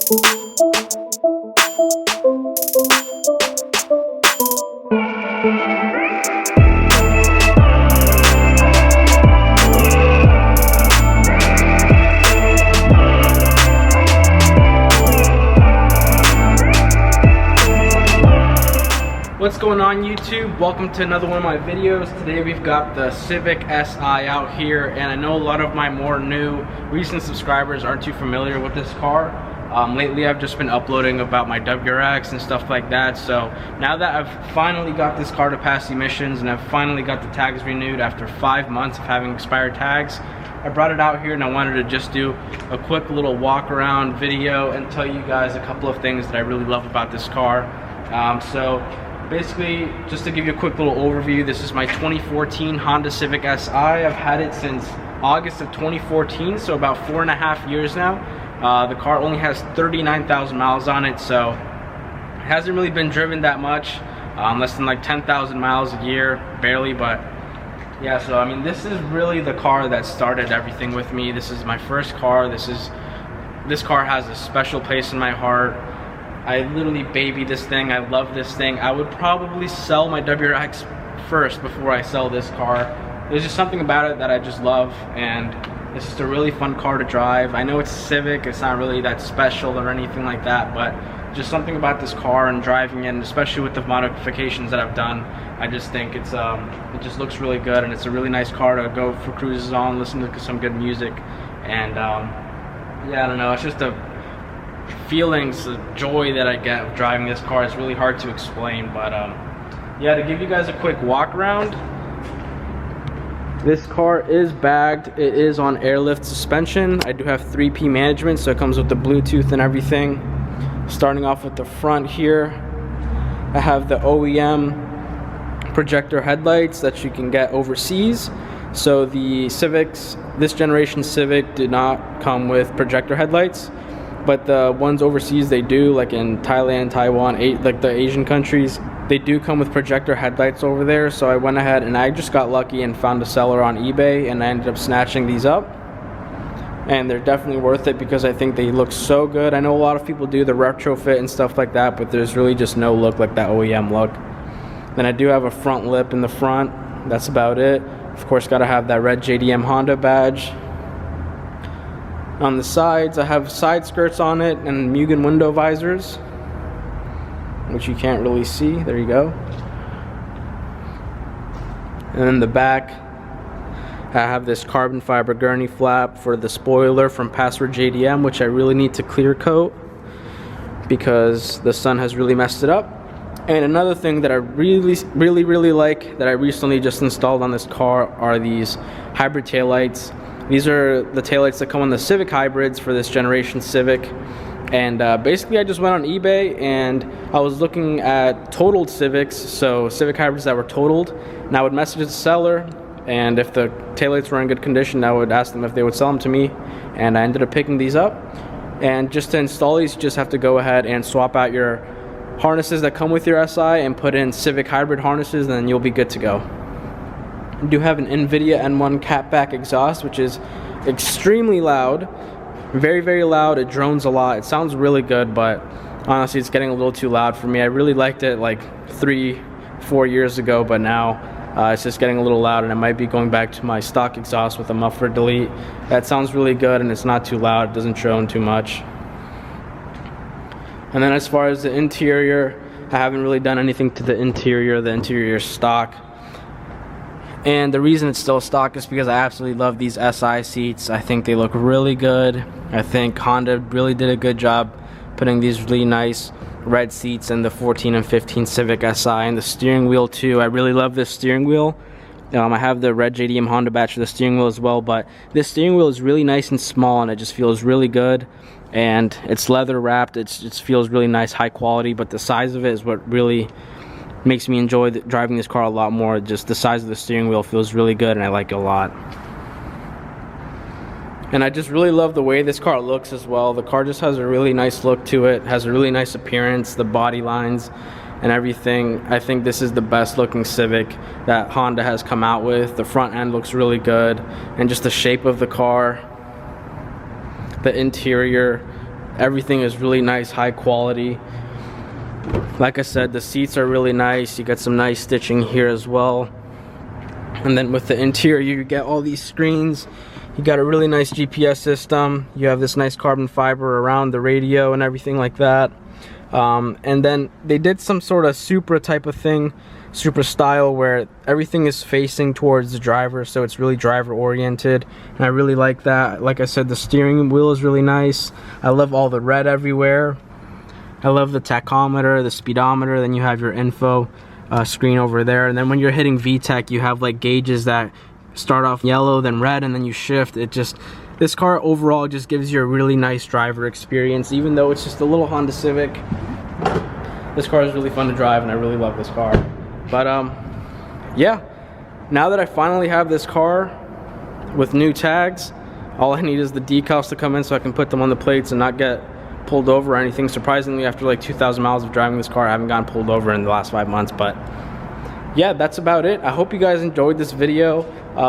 What's going on YouTube? Welcome to another one of my videos. Today we've got the Civic SI out here, and I know a lot of my more new recent subscribers aren't too familiar with this car. Lately I've just been uploading about my WRX and stuff like that, so now that I've finally got this car to pass emissions and I've finally got the tags renewed after 5 months of having expired tags, I brought it out here and I wanted to just do a quick little walk around video and tell you guys a couple of things that I really love about this car. So basically, just to give you a quick little overview, this is my 2014 Honda Civic SI. I've had it since August of 2014, so about 4.5 years now. The car only has 39,000 miles on it, so it hasn't really been driven that much, less than like 10,000 miles a year, barely. But yeah, so I mean, this is really the car that started everything with me. This is my first car. This car has a special place in my heart. I literally baby this thing. I love this thing. I would probably sell my WRX first before I sell this car. There's just something about it that I just love, and it's just a really fun car to drive. I know it's Civic, it's not really that special or anything like that, but just something about this car and driving it, and especially with the modifications that I've done, I just think it's it just looks really good, and it's a really nice car to go for cruises on, listen to some good music, and yeah, I don't know, it's just a feelings, the joy that I get of driving this car is really hard to explain. But yeah, to give you guys a quick walk around, this car is bagged. It is on airlift suspension. I do have 3P management, so it comes with the Bluetooth and everything. Starting off with the front here, I have the OEM projector headlights that you can get overseas. So the Civics, this generation Civic, did not come with projector headlights, but the ones overseas they do, like in Thailand, Taiwan, like the Asian countries, they do come with projector headlights over there. So I went ahead and I just got lucky and found a seller on eBay, and I ended up snatching these up, and they're definitely worth it because I think they look so good. I know a lot of people do the retrofit and stuff like that, but there's really just no look like that OEM look. Then I do have a front lip in the front. That's about it. Of course, gotta have that red JDM Honda badge. On the sides, I have side skirts on it and Mugen window visors, which you can't really see. There you go. And in the back, I have this carbon fiber gurney flap for the spoiler from Password JDM, which I really need to clear coat because the sun has really messed it up. And another thing that I really like that I recently just installed on this car are these hybrid taillights. These are the taillights that come on the Civic hybrids for this generation Civic. And basically I just went on eBay and I was looking at totaled Civics, so Civic hybrids that were totaled, and I would message the seller, and if the taillights were in good condition, I would ask them if they would sell them to me, and I ended up picking these up. And just to install these, you just have to go ahead and swap out your harnesses that come with your SI and put in Civic hybrid harnesses, and then you'll be good to go. I do have an NVIDIA N1 Catback Exhaust, which is extremely loud, very loud. It drones a lot. It sounds really good, but honestly it's getting a little too loud for me. I really liked it like 3-4 years ago, but now it's just getting a little loud, and I might be going back to my stock exhaust with a muffler delete. That sounds really good, and it's not too loud. It doesn't drone too much. And then as far as the interior, I haven't really done anything to the interior. The interior is stock. And the reason it's still stock is because I absolutely love these SI seats. I think they look really good. I think Honda really did a good job putting these really nice red seats in the 14 and 15 Civic SI. And the steering wheel too. I really love this steering wheel. I have the red JDM Honda badge for the steering wheel as well, but this steering wheel is really nice and small, and it just feels really good. And it's leather wrapped. It just feels really nice, high quality, but the size of it is what really makes me enjoy driving this car a lot more. Just the size of the steering wheel feels really good, and I like it a lot. And I just really love the way this car looks as well. The car just has a really nice look to it, has a really nice appearance, the body lines and everything. I think this is the best looking Civic that Honda has come out with. The front end looks really good, and just the shape of the car, the interior, Everything is really nice, high quality. Like I said, the seats are really nice. You got some nice stitching here as well. And then with the interior, you get all these screens. You got a really nice GPS system. You have this nice carbon fiber around the radio and everything like that. And then they did some sort of Supra type of thing, Supra style, where everything is facing towards the driver, so it's really driver oriented, and I really like that. Like I said, the steering wheel is really nice. I love all the red everywhere. I love the tachometer, the speedometer. Then you have your info screen over there, and then when you're hitting VTEC, you have like gauges that start off yellow, then red, and then you shift. This car overall just gives you a really nice driver experience. Even though it's just a little Honda Civic, this car is really fun to drive, and I really love this car. But yeah, now that I finally have this car with new tags, all I need is the decals to come in so I can put them on the plates and not get pulled over or anything. Surprisingly, after like 2,000 miles of driving this car, I haven't gotten pulled over in the last 5 months. But yeah, that's about it. I hope you guys enjoyed this video.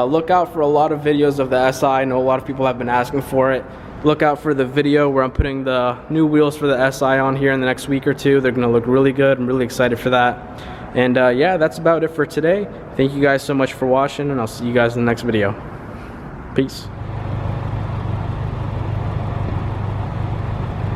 Look out for a lot of videos of the SI. I know a lot of people have been asking for it. Look out for the video where I'm putting the new wheels for the SI on here in the next week or two. They're gonna look really good. I'm really excited for that. And yeah, that's about it for today. Thank you guys so much for watching, and I'll see you guys in the next video. Peace.